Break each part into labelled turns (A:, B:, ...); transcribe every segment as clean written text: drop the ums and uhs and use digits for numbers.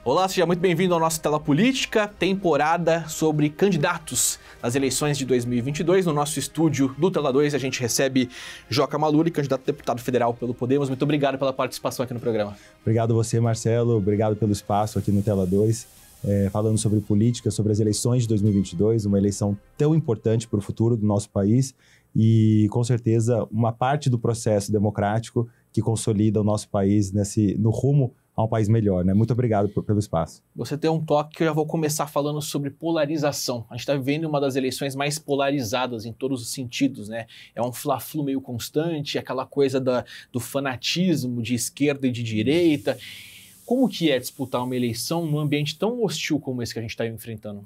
A: Olá, seja muito bem-vindo ao nosso Tela Política, temporada sobre candidatos nas eleições de 2022. No nosso estúdio do Tela 2, a gente recebe Joca Maluri, candidato a deputado federal pelo Podemos. Muito obrigado pela participação aqui no programa.
B: Obrigado a você, Marcelo. Obrigado pelo espaço aqui no Tela 2, falando sobre política, sobre as eleições de 2022, uma eleição tão importante para o futuro do nosso país e, com certeza, uma parte do processo democrático que consolida o nosso país no rumo a um país melhor, né? Muito obrigado pelo espaço.
A: Você tem um toque que eu já vou começar falando sobre polarização. A gente está vivendo uma das eleições mais polarizadas em todos os sentidos, né? É um fla-flu meio constante, aquela coisa do fanatismo de esquerda e de direita. Como que é disputar uma eleição num ambiente tão hostil como esse que a gente está enfrentando?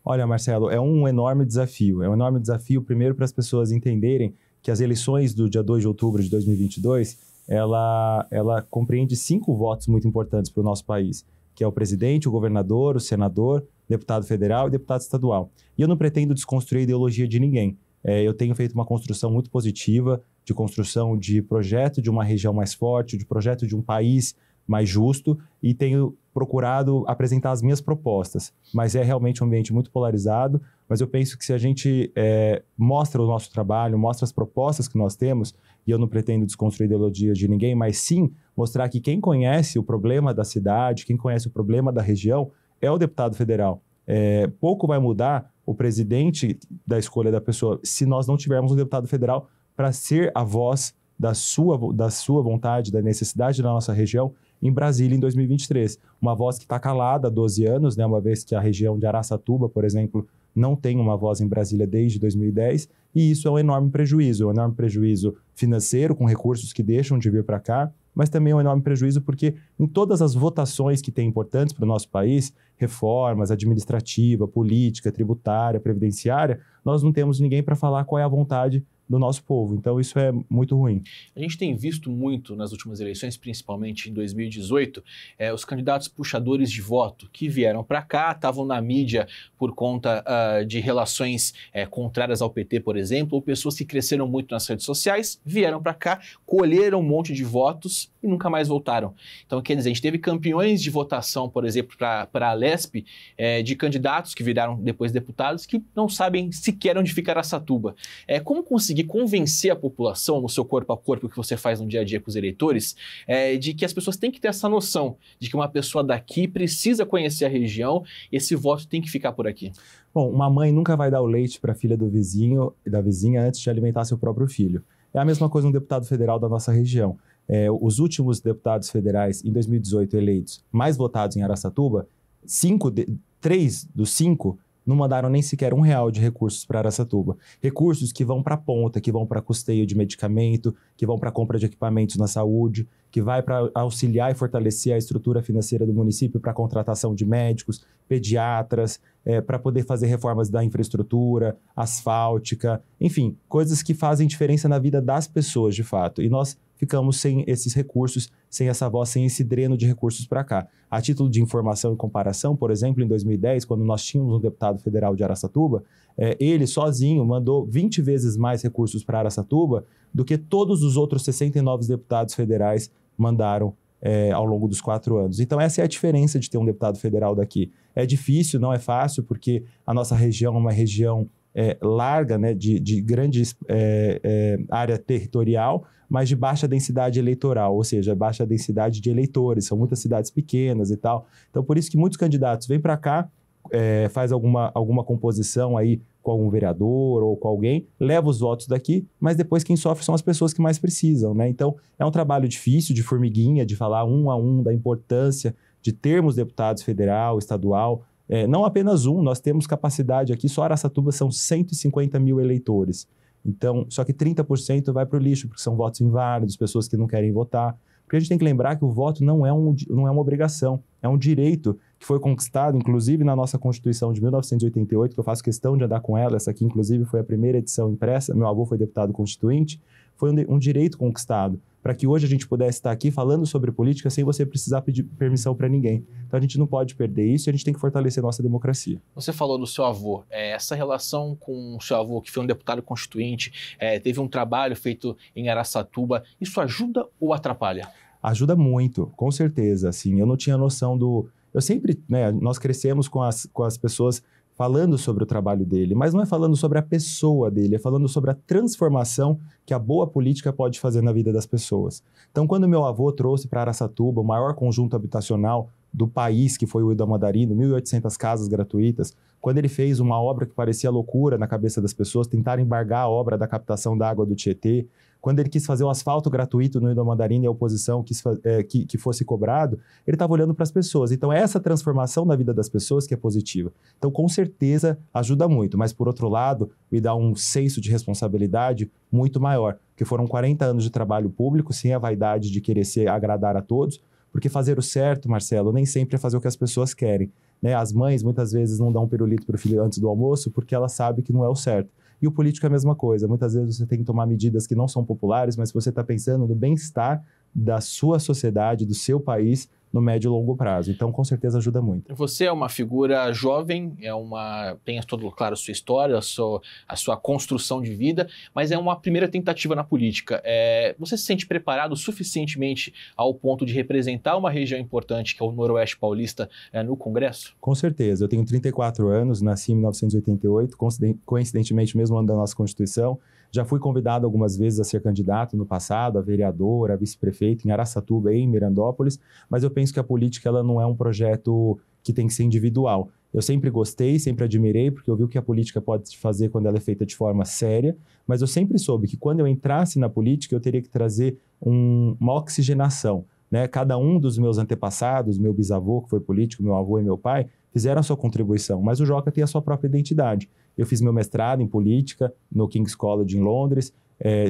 B: Olha, Marcelo, é um enorme desafio. É um enorme desafio, primeiro, para as pessoas entenderem que as eleições do dia 2 de outubro de 2022 ela compreende 5 votos muito importantes para o nosso país, que é o presidente, o governador, o senador, deputado federal e deputado estadual. E eu não pretendo desconstruir a ideologia de ninguém. Eu tenho feito uma construção muito positiva, de construção de projeto de uma região mais forte, de projeto de um país mais justo, e tenho procurado apresentar as minhas propostas. Mas é realmente um ambiente muito polarizado, mas eu penso que se a gente mostra o nosso trabalho, mostra as propostas que nós temos, e eu não pretendo desconstruir ideologias de ninguém, mas sim mostrar que quem conhece o problema da cidade, quem conhece o problema da região, é o deputado federal. Pouco vai mudar o presidente da escolha da pessoa se nós não tivermos um deputado federal para ser a voz da sua vontade, da necessidade da nossa região em Brasília em 2023. Uma voz que está calada há 12 anos, né, uma vez que a região de Araçatuba, por exemplo, não tem uma voz em Brasília desde 2010, e isso é um enorme prejuízo financeiro, com recursos que deixam de vir para cá, mas também é um enorme prejuízo porque em todas as votações que têm importantes para o nosso país, reformas administrativa, política, tributária, previdenciária, nós não temos ninguém para falar qual é a vontade do nosso povo. Então isso é muito ruim.
A: A gente tem visto muito nas últimas eleições, principalmente em 2018, os candidatos puxadores de voto que vieram para cá, estavam na mídia por conta de relações contrárias ao PT, por exemplo, ou pessoas que cresceram muito nas redes sociais, vieram para cá, colheram um monte de votos e nunca mais voltaram. Então, quer dizer, a gente teve campeões de votação, por exemplo, para a Lesp, de candidatos que viraram depois deputados que não sabem sequer onde fica Araçatuba. Como conseguir convencer a população, no seu corpo a corpo que você faz no dia a dia com os eleitores, de que as pessoas têm que ter essa noção de que uma pessoa daqui precisa conhecer a região e esse voto tem que ficar por aqui?
B: Bom, uma mãe nunca vai dar o leite para a filha do vizinho e da vizinha antes de alimentar seu próprio filho. É a mesma coisa um deputado federal da nossa região. Os últimos deputados federais em 2018 eleitos mais votados em Araçatuba, 3 dos 5 não mandaram nem sequer R$1 de recursos para Araçatuba. Recursos que vão para a ponta, que vão para custeio de medicamento, que vão para compra de equipamentos na saúde, que vai para auxiliar e fortalecer a estrutura financeira do município para a contratação de médicos, pediatras, para poder fazer reformas da infraestrutura, asfáltica, enfim, coisas que fazem diferença na vida das pessoas, de fato. E nós ficamos sem esses recursos, sem essa voz, sem esse dreno de recursos para cá. A título de informação e comparação, por exemplo, em 2010, quando nós tínhamos um deputado federal de Araçatuba, ele sozinho mandou 20 vezes mais recursos para Araçatuba do que todos os outros 69 deputados federais mandaram ao longo dos 4 anos. Então essa é a diferença de ter um deputado federal daqui. É difícil, não é fácil, porque a nossa região é uma região larga, né, de grande área territorial, mas de baixa densidade eleitoral, ou seja, baixa densidade de eleitores, são muitas cidades pequenas e tal. Então, por isso que muitos candidatos vêm para cá, faz alguma composição aí com algum vereador ou com alguém, leva os votos daqui, mas depois quem sofre são as pessoas que mais precisam, né? Então, é um trabalho difícil, de formiguinha, de falar um a um da importância de termos deputados federal, estadual. Não apenas nós temos capacidade aqui, só Araçatuba são 150 mil eleitores. Então, só que 30% vai para o lixo, porque são votos inválidos, pessoas que não querem votar. Porque a gente tem que lembrar que o voto não é uma obrigação, é um direito que foi conquistado, inclusive na nossa Constituição de 1988, que eu faço questão de andar com ela. Essa aqui, inclusive, foi a primeira edição impressa. Meu avô foi deputado constituinte. Foi um direito conquistado para que hoje a gente pudesse estar aqui falando sobre política sem você precisar pedir permissão para ninguém. Então a gente não pode perder isso e a gente tem que fortalecer a nossa democracia.
A: Você falou do seu avô. Essa relação com o seu avô, que foi um deputado constituinte, teve um trabalho feito em Araçatuba, isso ajuda ou atrapalha?
B: Ajuda muito, com certeza. Assim, eu não tinha noção eu sempre, né, nós crescemos com as pessoas falando sobre o trabalho dele, mas não é falando sobre a pessoa dele, é falando sobre a transformação que a boa política pode fazer na vida das pessoas. Então, quando meu avô trouxe para Araçatuba o maior conjunto habitacional do país, que foi o Ilha Mandarino, 1.800 casas gratuitas, quando ele fez uma obra que parecia loucura na cabeça das pessoas, tentaram embargar a obra da captação da água do Tietê, quando ele quis fazer o asfalto gratuito no Ilha Mandarino e a oposição quis que fosse cobrado, ele estava olhando para as pessoas. Então, é essa transformação na vida das pessoas que é positiva. Então, com certeza, ajuda muito. Mas, por outro lado, me dá um senso de responsabilidade muito maior, porque foram 40 anos de trabalho público, sem a vaidade de querer agradar a todos, porque fazer o certo, Marcelo, nem sempre é fazer o que as pessoas querem, né? As mães, muitas vezes, não dão um pirulito para o filho antes do almoço, porque ela sabe que não é o certo. E o político é a mesma coisa. Muitas vezes você tem que tomar medidas que não são populares, mas você está pensando no bem-estar da sua sociedade, do seu país, no médio e longo prazo. Então, com certeza, ajuda muito.
A: Você é uma figura jovem, tem todo, claro, a sua história, a sua construção de vida, mas é uma primeira tentativa na política. Você se sente preparado suficientemente ao ponto de representar uma região importante, que é o Noroeste Paulista, no Congresso?
B: Com certeza. Eu tenho 34 anos, nasci em 1988, coincidentemente, mesmo ano da nossa Constituição. Já fui convidado algumas vezes a ser candidato no passado, a vereador, a vice-prefeito em Araçatuba e em Mirandópolis, mas eu penso que a política ela não é um projeto que tem que ser individual. Eu sempre gostei, sempre admirei, porque eu vi o que a política pode fazer quando ela é feita de forma séria, mas eu sempre soube que quando eu entrasse na política, eu teria que trazer uma oxigenação, né? Cada um dos meus antepassados, meu bisavô, que foi político, meu avô e meu pai, fizeram a sua contribuição, mas o Joca tem a sua própria identidade. Eu fiz meu mestrado em política no King's College em Londres,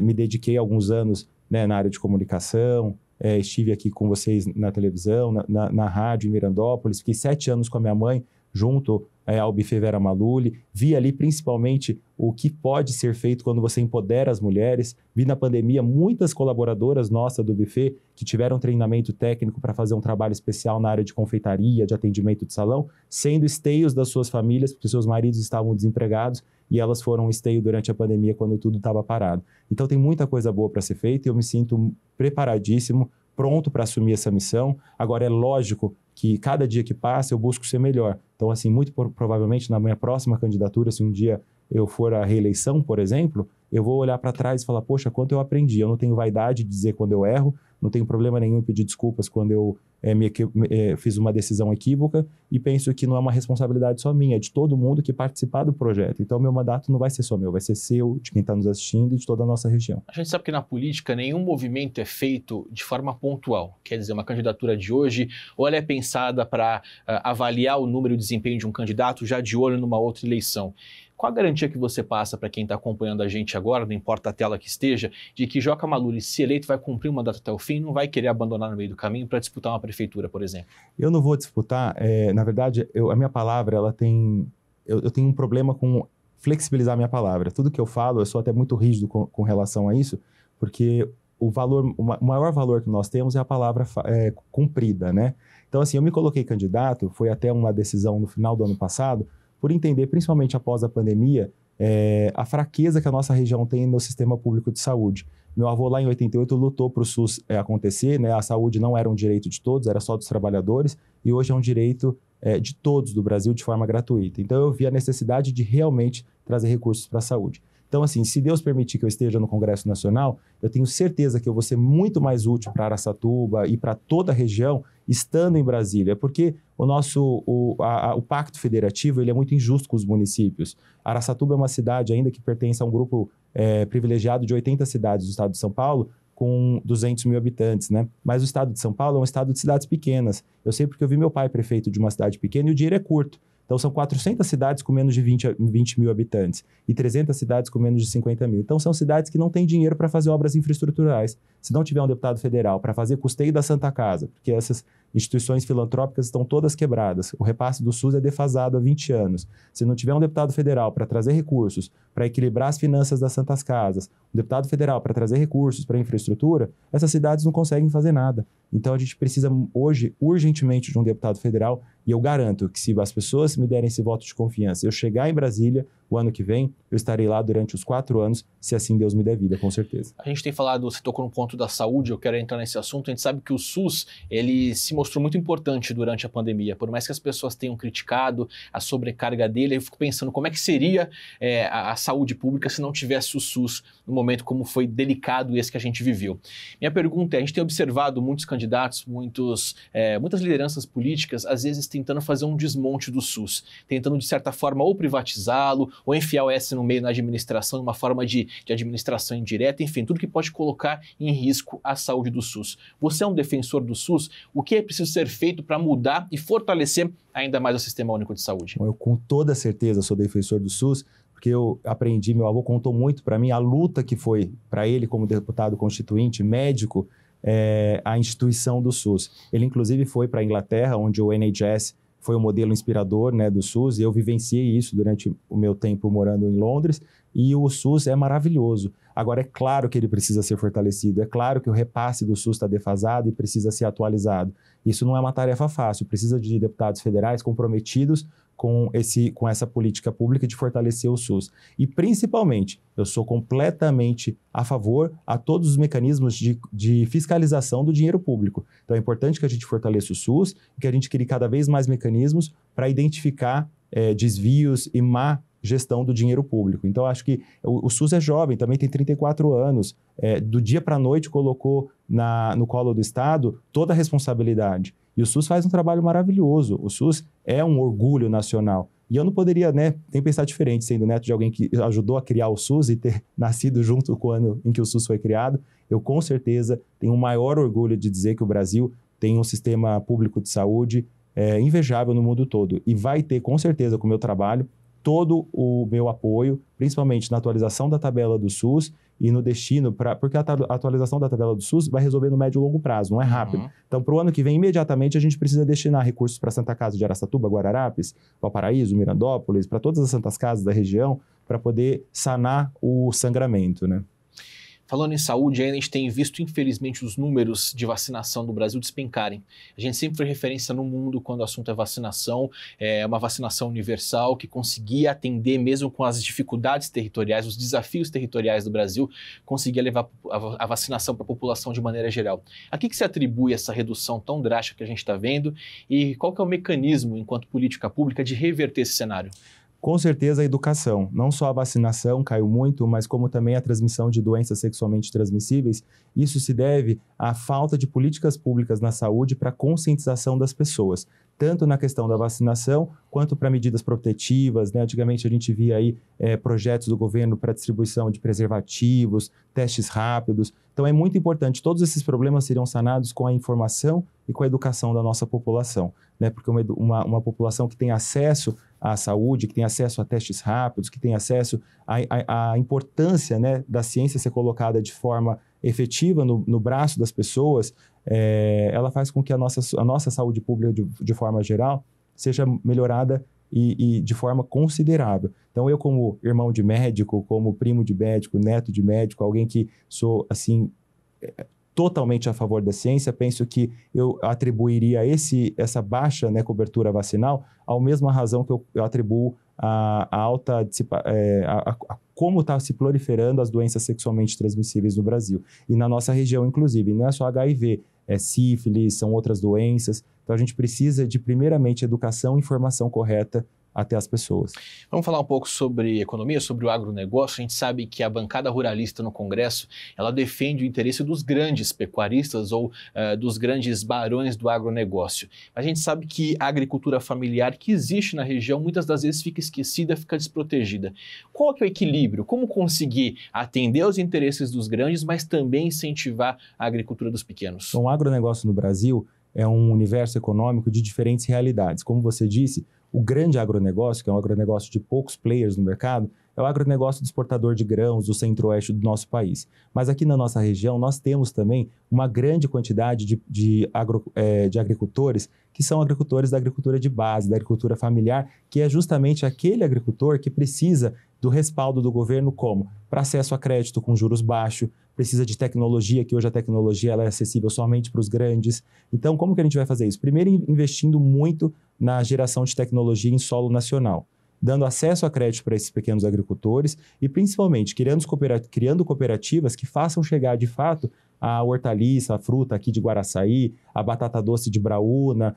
B: me dediquei alguns anos, né, na área de comunicação, estive aqui com vocês na televisão, na rádio em Mirandópolis, fiquei 7 anos com a minha mãe, junto ao Buffet Vera Maluli, vi ali principalmente o que pode ser feito quando você empodera as mulheres, vi na pandemia muitas colaboradoras nossas do Buffet que tiveram treinamento técnico para fazer um trabalho especial na área de confeitaria, de atendimento de salão, sendo esteios das suas famílias, porque seus maridos estavam desempregados e elas foram esteio durante a pandemia quando tudo estava parado. Então tem muita coisa boa para ser feita e eu me sinto preparadíssimo, pronto para assumir essa missão. Agora é lógico que cada dia que passa eu busco ser melhor. Então, assim, muito provavelmente na minha próxima candidatura, se um dia eu for à reeleição, por exemplo, eu vou olhar para trás e falar, poxa, quanto eu aprendi. Eu não tenho vaidade de dizer quando eu erro, não tenho problema nenhum em pedir desculpas quando eu fiz uma decisão equívoca e penso que não é uma responsabilidade só minha, é de todo mundo que participar do projeto. Então, meu mandato não vai ser só meu, vai ser seu, de quem está nos assistindo e de toda a nossa região.
A: A gente sabe que na política nenhum movimento é feito de forma pontual. Quer dizer, uma candidatura de hoje, ou ela é pensada para avaliar o número de desempenho de um candidato já de olho numa outra eleição. Qual a garantia que você passa para quem está acompanhando a gente agora, não importa a tela que esteja, de que Joca Maluli, se eleito, vai cumprir o mandato até o fim e não vai querer abandonar no meio do caminho para disputar uma prefeitura, por exemplo?
B: Eu não vou disputar. Na verdade, a minha palavra, ela tem... Eu tenho um problema com flexibilizar a minha palavra. Tudo que eu falo, eu sou até muito rígido com relação a isso, porque o maior valor que nós temos é a palavra cumprida, né? Então, assim, eu me coloquei candidato, foi até uma decisão no final do ano passado, por entender, principalmente após a pandemia, a fraqueza que a nossa região tem no sistema público de saúde. Meu avô lá em 88 lutou para o SUS acontecer, né? A saúde não era um direito de todos, era só dos trabalhadores, e hoje é um direito de todos do Brasil de forma gratuita. Então eu vi a necessidade de realmente trazer recursos para a saúde. Então, assim, se Deus permitir que eu esteja no Congresso Nacional, eu tenho certeza que eu vou ser muito mais útil para Araçatuba e para toda a região estando em Brasília, porque o Pacto Federativo ele é muito injusto com os municípios. Araçatuba é uma cidade ainda que pertence a um grupo privilegiado de 80 cidades do estado de São Paulo, com 200 mil habitantes, né? Mas o estado de São Paulo é um estado de cidades pequenas. Eu sei porque eu vi meu pai prefeito de uma cidade pequena e o dinheiro é curto. Então, são 400 cidades com menos de 20 mil habitantes e 300 cidades com menos de 50 mil. Então, são cidades que não têm dinheiro para fazer obras infraestruturais. Se não tiver um deputado federal para fazer custeio da Santa Casa, porque essas instituições filantrópicas estão todas quebradas, o repasse do SUS é defasado há 20 anos. Se não tiver um deputado federal para trazer recursos, para equilibrar as finanças das Santas Casas, um deputado federal para trazer recursos para infraestrutura, essas cidades não conseguem fazer nada. Então, a gente precisa hoje, urgentemente, de um deputado federal e eu garanto que se as pessoas me derem esse voto de confiança, eu chegar em Brasília, o ano que vem, eu estarei lá durante os 4 anos, se assim Deus me der vida, com certeza.
A: A gente tem falado, você tocou no ponto da saúde, eu quero entrar nesse assunto. A gente sabe que o SUS, ele se mostrou muito importante durante a pandemia. Por mais que as pessoas tenham criticado a sobrecarga dele, eu fico pensando como é que seria a saúde pública se não tivesse o SUS no momento como foi delicado esse que a gente viveu. Minha pergunta é, a gente tem observado muitos candidatos, muitas lideranças políticas, às vezes tentando fazer um desmonte do SUS, tentando de certa forma ou privatizá-lo, ou enfiar o S no meio na administração, uma forma de administração indireta, enfim, tudo que pode colocar em risco a saúde do SUS. Você é um defensor do SUS? O que é preciso ser feito para mudar e fortalecer ainda mais o Sistema Único de Saúde?
B: Bom, eu com toda certeza sou defensor do SUS, porque eu aprendi, meu avô contou muito para mim a luta que foi para ele como deputado constituinte, médico, a instituição do SUS. Ele inclusive foi para a Inglaterra, onde o NHS foi o modelo inspirador, né, do SUS, e eu vivenciei isso durante o meu tempo morando em Londres, e o SUS é maravilhoso. Agora, é claro que ele precisa ser fortalecido, é claro que o repasse do SUS está defasado e precisa ser atualizado. Isso não é uma tarefa fácil, precisa de deputados federais comprometidos com essa política pública de fortalecer o SUS. E, principalmente, eu sou completamente a favor a todos os mecanismos de fiscalização do dinheiro público. Então, é importante que a gente fortaleça o SUS e que a gente crie cada vez mais mecanismos para identificar desvios e má gestão do dinheiro público. Então, acho que o SUS é jovem, também tem 34 anos. Do dia para a noite colocou no colo do Estado toda a responsabilidade. E o SUS faz um trabalho maravilhoso. O SUS é um orgulho nacional. E eu não poderia, nem pensar diferente, sendo neto de alguém que ajudou a criar o SUS e ter nascido junto com o ano em que o SUS foi criado. Eu, com certeza, tenho o maior orgulho de dizer que o Brasil tem um sistema público de saúde invejável no mundo todo. E vai ter, com certeza, com o meu trabalho, todo o meu apoio, principalmente na atualização da tabela do SUS e no destino, porque a atualização da tabela do SUS vai resolver no médio e longo prazo, não é rápido. Então, para o ano que vem, imediatamente, a gente precisa destinar recursos para a Santa Casa de Araçatuba, Guararapes, Valparaíso, Mirandópolis, para todas as Santas Casas da região, para poder sanar o sangramento, né?
A: Falando em saúde, a gente tem visto, infelizmente, os números de vacinação do Brasil despencarem. A gente sempre foi referência no mundo quando o assunto é vacinação, uma vacinação universal que conseguia atender, mesmo com as dificuldades territoriais, os desafios territoriais do Brasil, conseguia levar a vacinação para a população de maneira geral. A que se atribui essa redução tão drástica que a gente está vendo e qual que é o mecanismo, enquanto política pública, de reverter esse cenário?
B: Com certeza a educação, não só a vacinação caiu muito, mas como também a transmissão de doenças sexualmente transmissíveis. Isso se deve à falta de políticas públicas na saúde para conscientização das pessoas, tanto na questão da vacinação quanto para medidas protetivas, né? Antigamente a gente via aí projetos do governo para distribuição de preservativos, testes rápidos. Então é muito importante, todos esses problemas seriam sanados com a informação e com a educação da nossa população, né? Porque uma população que tem acesso à saúde, que tem acesso a testes rápidos, que tem acesso à importância, né, da ciência ser colocada de forma efetiva no braço das pessoas, ela faz com que a nossa saúde pública, de forma geral, seja melhorada e de forma considerável. Então, eu como irmão de médico, como primo de médico, neto de médico, alguém que sou, assim, totalmente a favor da ciência, penso que eu atribuiria essa baixa, né, cobertura vacinal à mesma razão que eu atribuo a como está se proliferando as doenças sexualmente transmissíveis no Brasil. E na nossa região, inclusive, não é só HIV, é sífilis, são outras doenças. Então, a gente precisa de, primeiramente, educação e informação correta até as pessoas.
A: Vamos falar um pouco sobre economia, sobre o agronegócio. A gente sabe que a bancada ruralista no Congresso, ela defende o interesse dos grandes pecuaristas ou dos grandes barões do agronegócio. A gente sabe que a agricultura familiar que existe na região, muitas das vezes fica esquecida, fica desprotegida. Qual que é o equilíbrio? Como conseguir atender aos interesses dos grandes, mas também incentivar a agricultura dos pequenos?
B: Então, o agronegócio no Brasil é um universo econômico de diferentes realidades. Como você disse, o grande agronegócio, que é um agronegócio de poucos players no mercado, é o agronegócio de exportador de grãos do centro-oeste do nosso país. Mas aqui na nossa região, nós temos também uma grande quantidade de agricultores que são agricultores da agricultura de base, da agricultura familiar, que é justamente aquele agricultor que precisa do respaldo do governo como? Para acesso a crédito com juros baixos, precisa de tecnologia, que hoje a tecnologia ela é acessível somente para os grandes. Então, como que a gente vai fazer isso? Primeiro, investindo muito na geração de tecnologia em solo nacional. dando acesso a crédito para esses pequenos agricultores e, principalmente, criando cooperativas que façam chegar, de fato, a hortaliça, a fruta aqui de Guaraçaí, a batata doce de Braúna,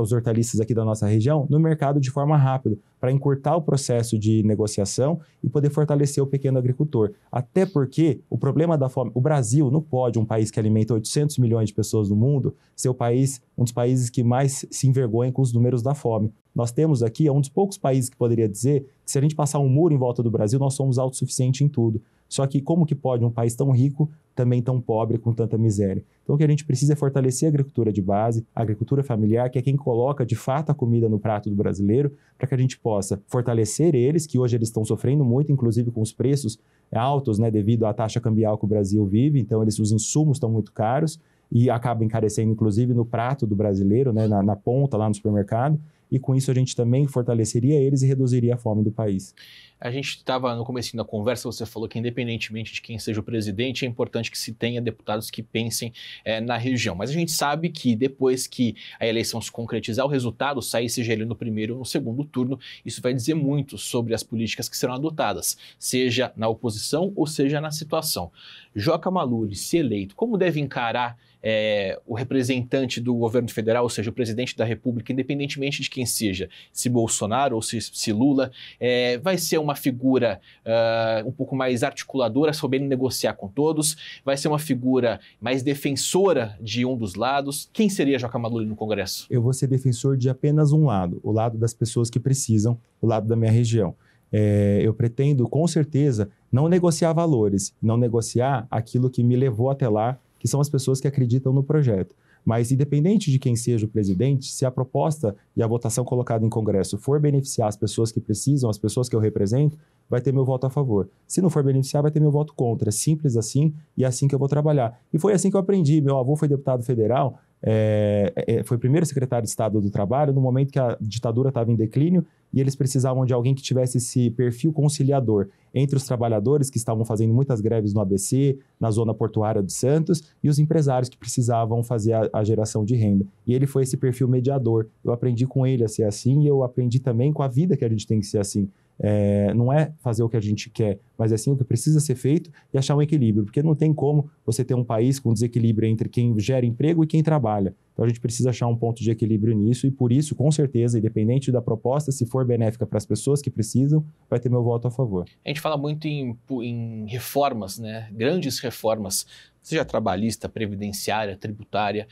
B: os hortaliças aqui da nossa região, no mercado de forma rápida, para encurtar o processo de negociação e poder fortalecer o pequeno agricultor. Até porque o problema da fome... O Brasil não pode, um país que alimenta 800 milhões de pessoas no mundo, ser um dos países que mais se envergonha com os números da fome. Nós temos aqui, é um dos poucos países que poderia dizer que se a gente passar um muro em volta do Brasil, nós somos autossuficientes em tudo. Só que como que pode um país tão rico, também tão pobre, com tanta miséria? Então o que a gente precisa é fortalecer a agricultura de base, a agricultura familiar, que é quem coloca de fato a comida no prato do brasileiro, para que a gente possa fortalecer eles, que hoje eles estão sofrendo muito, inclusive com os preços altos, né, devido à taxa cambial que o Brasil vive, então os insumos estão muito caros e acabam encarecendo inclusive no prato do brasileiro, né, na ponta lá no supermercado. E com isso a gente também fortaleceria eles e reduziria a fome do país.
A: A gente estava no comecinho da conversa, você falou que independentemente de quem seja o presidente, é importante que se tenha deputados que pensem na região. Mas a gente sabe que depois que a eleição se concretizar, o resultado sair, seja ele no primeiro ou no segundo turno, isso vai dizer muito sobre as políticas que serão adotadas, seja na oposição ou seja na situação. Joca Maluri, se eleito, como deve encarar o representante do governo federal, ou seja, o presidente da República, independentemente de quem seja, se Bolsonaro ou se Lula, vai ser uma figura um pouco mais articuladora, sabendo negociar com todos, vai ser uma figura mais defensora de um dos lados. Quem seria Joca Maluri no Congresso?
B: Eu vou ser defensor de apenas um lado, o lado das pessoas que precisam, o lado da minha região. Eu pretendo, com certeza, não negociar valores, não negociar aquilo que me levou até lá, que são as pessoas que acreditam no projeto. Mas, independente de quem seja o presidente, se a proposta e a votação colocada em Congresso for beneficiar as pessoas que precisam, as pessoas que eu represento, vai ter meu voto a favor. Se não for beneficiar, vai ter meu voto contra. É simples assim e é assim que eu vou trabalhar. E foi assim que eu aprendi. Meu avô foi deputado federal, foi o primeiro secretário de Estado do Trabalho, no momento que a ditadura estava em declínio e eles precisavam de alguém que tivesse esse perfil conciliador entre os trabalhadores que estavam fazendo muitas greves no ABC, na zona portuária de Santos, e os empresários que precisavam fazer a geração de renda. E ele foi esse perfil mediador. Eu aprendi com ele a ser assim e eu aprendi também com a vida que a gente tem que ser assim. Não é fazer o que a gente quer, mas é sim o que precisa ser feito e achar um equilíbrio, porque não tem como você ter um país com desequilíbrio entre quem gera emprego e quem trabalha. Então a gente precisa achar um ponto de equilíbrio nisso e por isso, com certeza, independente da proposta, se for benéfica para as pessoas que precisam, vai ter meu voto a favor.
A: A gente fala muito em reformas, né? Grandes reformas, seja trabalhista, previdenciária, tributária.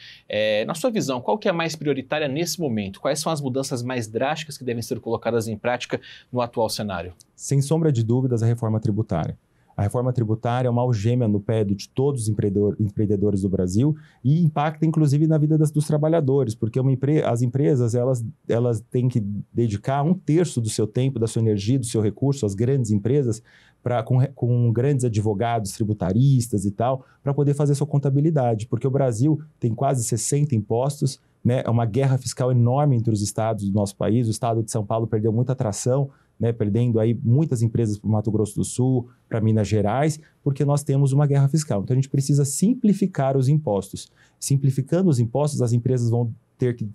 A: Na sua visão, qual que é a mais prioritária nesse momento? Quais são as mudanças mais drásticas que devem ser colocadas em prática no atual cenário?
B: Sem sombra de dúvidas, a reforma tributária. A reforma tributária é uma algema no pé de todos os empreendedores do Brasil e impacta, inclusive, na vida dos trabalhadores, porque as empresas elas têm que dedicar 1/3 do seu tempo, da sua energia, do seu recurso, as grandes empresas, com grandes advogados tributaristas e tal, para poder fazer sua contabilidade, porque o Brasil tem quase 60 impostos, né? É uma guerra fiscal enorme entre os estados do nosso país. O estado de São Paulo perdeu muita atração, né, perdendo aí muitas empresas para o Mato Grosso do Sul, para Minas Gerais, porque nós temos uma guerra fiscal. Então a gente precisa simplificar os impostos. Simplificando os impostos, as empresas vão ter que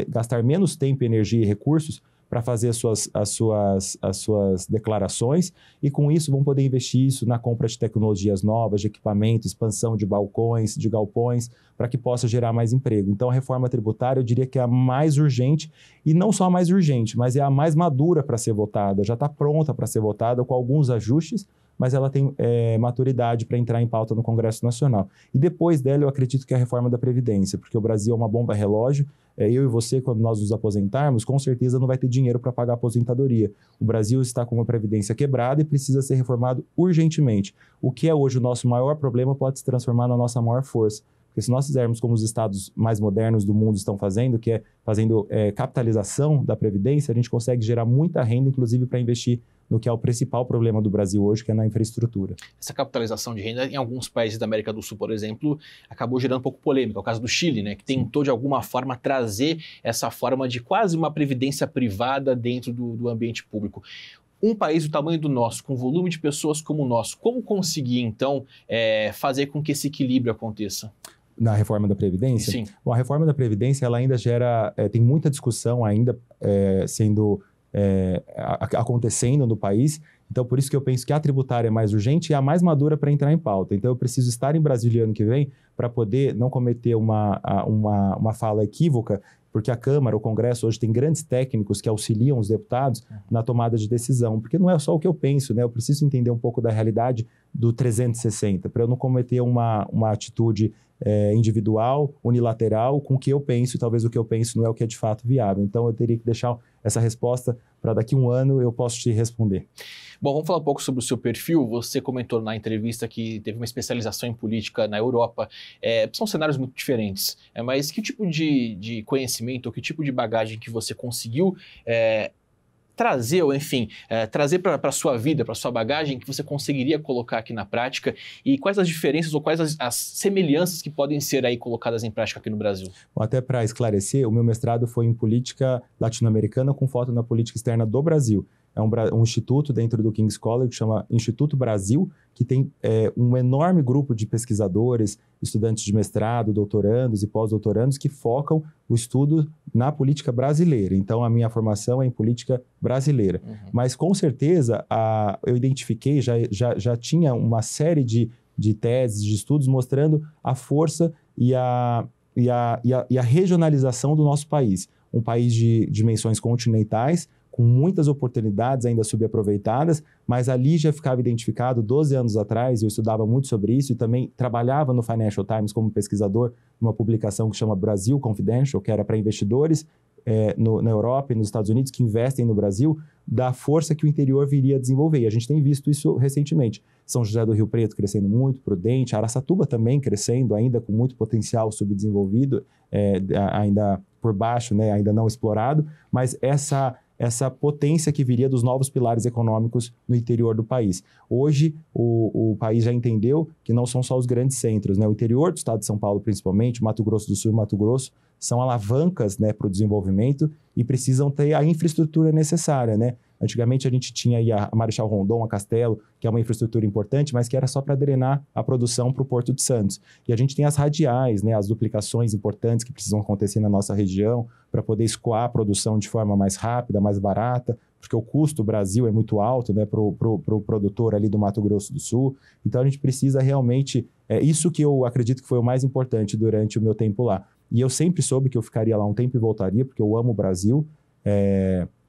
B: gastar menos tempo, energia e recursos para fazer as suas declarações e com isso vão poder investir isso na compra de tecnologias novas, de equipamento, expansão de balcões, de galpões, para que possa gerar mais emprego. Então a reforma tributária eu diria que é a mais urgente e não só a mais urgente, mas é a mais madura para ser votada, já está pronta para ser votada com alguns ajustes, mas ela tem maturidade para entrar em pauta no Congresso Nacional. E depois dela eu acredito que é a reforma da Previdência, porque o Brasil é uma bomba relógio, eu e você, quando nós nos aposentarmos, com certeza não vai ter dinheiro para pagar a aposentadoria. O Brasil está com uma Previdência quebrada e precisa ser reformado urgentemente. O que é hoje o nosso maior problema pode se transformar na nossa maior força. Porque se nós fizermos como os estados mais modernos do mundo estão fazendo, que é fazendo capitalização da Previdência, a gente consegue gerar muita renda, inclusive para investir no que é o principal problema do Brasil hoje, que é na infraestrutura.
A: Essa capitalização de renda, em alguns países da América do Sul, por exemplo, acabou gerando um pouco polêmica. É o caso do Chile, né, que tentou, de alguma forma, trazer essa forma de quase uma previdência privada dentro do ambiente público. Um país do tamanho do nosso, com volume de pessoas como o nosso, como conseguir, então, fazer com que esse equilíbrio aconteça?
B: Na reforma da Previdência?
A: Sim.
B: Bom, a reforma da Previdência ela ainda tem muita discussão ainda sendo acontecendo no país. Então, por isso que eu penso que a tributária é mais urgente e a mais madura para entrar em pauta. Então, eu preciso estar em Brasília ano que vem para poder não cometer uma fala equívoca, porque a Câmara, o Congresso, hoje tem grandes técnicos que auxiliam os deputados na tomada de decisão, porque não é só o que eu penso, né? Eu preciso entender um pouco da realidade do 360, para eu não cometer uma atitude individual, unilateral, com o que eu penso, e talvez o que eu penso não é o que é de fato viável. Então, eu teria que deixar essa resposta para daqui a um ano eu posso te responder.
A: Bom, vamos falar um pouco sobre o seu perfil. Você comentou na entrevista que teve uma especialização em política na Europa. São cenários muito diferentes, mas que tipo de conhecimento ou que tipo de bagagem que você conseguiu trazer, ou enfim, trazer para a sua vida, para a sua bagagem, que você conseguiria colocar aqui na prática, e quais as diferenças ou quais as semelhanças que podem ser aí colocadas em prática aqui no Brasil?
B: Bom, até para esclarecer, o meu mestrado foi em política latino-americana com foco na política externa do Brasil. É um instituto dentro do King's College, que chama Instituto Brasil, que tem um enorme grupo de pesquisadores, estudantes de mestrado, doutorandos e pós-doutorandos que focam o estudo na política brasileira. Então, a minha formação é em política brasileira. Uhum. Mas, com certeza, eu identifiquei, já tinha uma série de teses, de estudos mostrando a força e a regionalização do nosso país. Um país de dimensões continentais, com muitas oportunidades ainda subaproveitadas, mas ali já ficava identificado, 12 anos atrás, eu estudava muito sobre isso e também trabalhava no Financial Times como pesquisador, numa publicação que chama Brasil Confidential, que era para investidores na Europa e nos Estados Unidos que investem no Brasil, da força que o interior viria a desenvolver. E a gente tem visto isso recentemente. São José do Rio Preto crescendo muito, Prudente, Araçatuba também crescendo, ainda com muito potencial subdesenvolvido, ainda por baixo, né, ainda não explorado, mas essa potência que viria dos novos pilares econômicos no interior do país. Hoje, o país já entendeu que não são só os grandes centros, né? O interior do estado de São Paulo, principalmente, Mato Grosso do Sul e Mato Grosso, são alavancas, né, para o desenvolvimento e precisam ter a infraestrutura necessária, né? Antigamente a gente tinha aí a Marechal Rondon, a Castelo, que é uma infraestrutura importante, mas que era só para drenar a produção para o Porto de Santos. E a gente tem as radiais, né, as duplicações importantes que precisam acontecer na nossa região para poder escoar a produção de forma mais rápida, mais barata, porque o custo do Brasil é muito alto, né, para o produtor ali do Mato Grosso do Sul. Então a gente precisa realmente... isso que eu acredito que foi o mais importante durante o meu tempo lá. E eu sempre soube que eu ficaria lá um tempo e voltaria, porque eu amo o Brasil.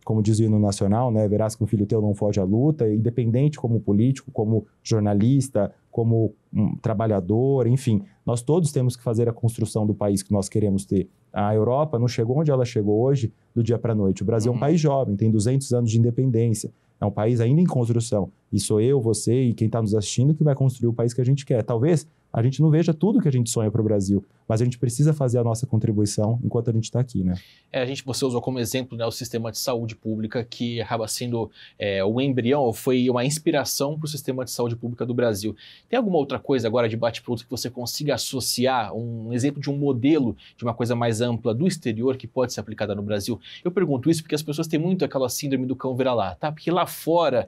B: Como diz o hino nacional, né, verás que um filho teu não foge à luta, independente como político, como jornalista, como trabalhador, enfim, nós todos temos que fazer a construção do país que nós queremos ter. A Europa não chegou onde ela chegou hoje, do dia para a noite. O Brasil é um país jovem, tem 200 anos de independência, é um país ainda em construção. E sou eu, você e quem está nos assistindo que vai construir o país que a gente quer. Talvez a gente não veja tudo que a gente sonha para o Brasil, mas a gente precisa fazer a nossa contribuição enquanto a gente está aqui, né?
A: Você usou como exemplo, né, o sistema de saúde pública, que acaba sendo o embrião, foi uma inspiração para o sistema de saúde pública do Brasil. Tem alguma outra coisa agora de bate-pronto que você consiga associar, um exemplo de um modelo de uma coisa mais ampla do exterior que pode ser aplicada no Brasil? Eu pergunto isso porque as pessoas têm muito aquela síndrome do cão vira-lá, tá? Porque lá fora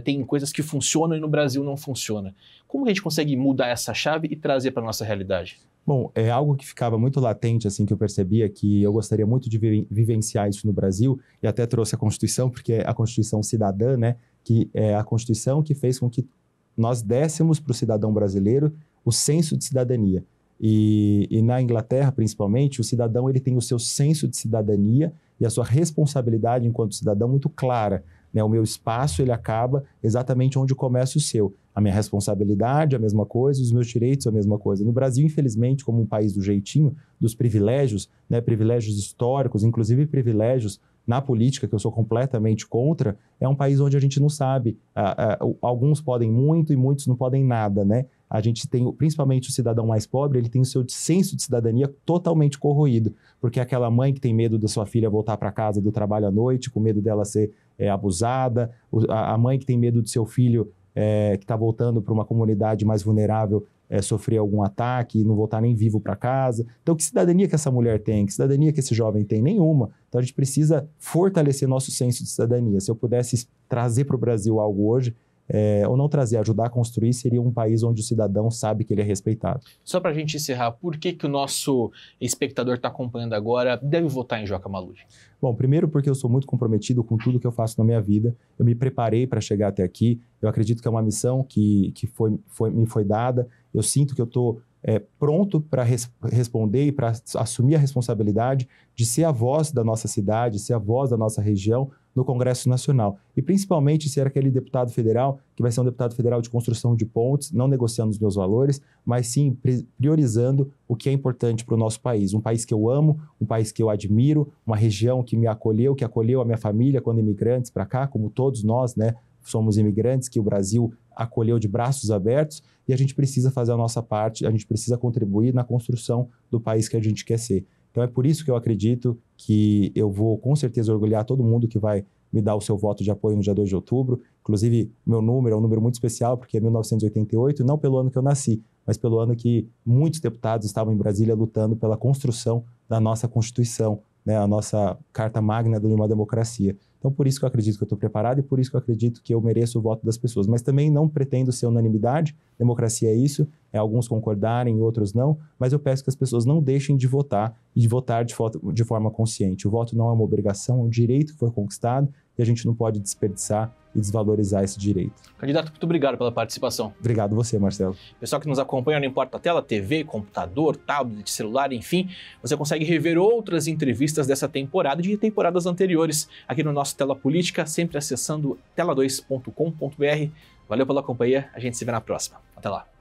A: tem coisas que funcionam e no Brasil não funciona. Como a gente consegue mudar essa chave e trazer para a nossa realidade?
B: Bom, é algo que ficava muito latente, assim, que eu percebia que eu gostaria muito de vivenciar isso no Brasil, e até trouxe a Constituição, porque é a Constituição cidadã, né, que é a Constituição que fez com que nós dessemos para o cidadão brasileiro o senso de cidadania. E na Inglaterra, principalmente, o cidadão ele tem o seu senso de cidadania e a sua responsabilidade enquanto cidadão muito clara, né? O meu espaço ele acaba exatamente onde começa o seu. A minha responsabilidade é a mesma coisa, os meus direitos é a mesma coisa. No Brasil, infelizmente, como um país do jeitinho, dos privilégios, né, privilégios históricos, inclusive privilégios na política, que eu sou completamente contra, é um país onde a gente não sabe. Alguns podem muito e muitos não podem nada, né? A gente tem, principalmente o cidadão mais pobre, ele tem o seu senso de cidadania totalmente corroído, porque é aquela mãe que tem medo da sua filha voltar para casa do trabalho à noite, com medo dela ser abusada, a mãe que tem medo do seu filho que está voltando para uma comunidade mais vulnerável sofrer algum ataque e não voltar nem vivo para casa. Então, que cidadania que essa mulher tem? Que cidadania que esse jovem tem? Nenhuma. Então, a gente precisa fortalecer nosso senso de cidadania. Se eu pudesse trazer para o Brasil algo hoje, ou não trazer, ajudar a construir, seria um país onde o cidadão sabe que ele é respeitado.
A: Só para a gente encerrar, por que o nosso espectador está acompanhando agora deve votar em Joca Malud?
B: Bom, primeiro porque eu sou muito comprometido com tudo que eu faço na minha vida. Eu me preparei para chegar até aqui. Eu acredito que é uma missão que me foi dada. Eu sinto que eu estou pronto para responder e para assumir a responsabilidade de ser a voz da nossa cidade, ser a voz da nossa região no Congresso Nacional. E principalmente ser aquele deputado federal que vai ser um deputado federal de construção de pontes, não negociando os meus valores, mas sim priorizando o que é importante para o nosso país. Um país que eu amo, um país que eu admiro, uma região que me acolheu, que acolheu a minha família quando imigrantes para cá, como todos nós, né? Somos imigrantes que o Brasil acolheu de braços abertos, e a gente precisa fazer a nossa parte, a gente precisa contribuir na construção do país que a gente quer ser. Então é por isso que eu acredito que eu vou com certeza orgulhar todo mundo que vai me dar o seu voto de apoio no dia 2 de outubro. Inclusive, meu número é um número muito especial, porque é 1988, não pelo ano que eu nasci, mas pelo ano que muitos deputados estavam em Brasília lutando pela construção da nossa Constituição, né, a nossa Carta Magna de uma democracia. Então, por isso que eu acredito que eu estou preparado e por isso que eu acredito que eu mereço o voto das pessoas. Mas também não pretendo ser unanimidade, democracia é isso, alguns concordarem, outros não, mas eu peço que as pessoas não deixem de votar e de votar de forma consciente. O voto não é uma obrigação, é um direito que foi conquistado e a gente não pode desperdiçar e desvalorizar esse direito.
A: Candidato, muito obrigado pela participação.
B: Obrigado você, Marcelo.
A: Pessoal que nos acompanha, não importa a tela, TV, computador, tablet, celular, enfim, você consegue rever outras entrevistas dessa temporada e de temporadas anteriores aqui no nosso Tela Política, sempre acessando tela2.com.br. Valeu pela companhia, a gente se vê na próxima. Até lá.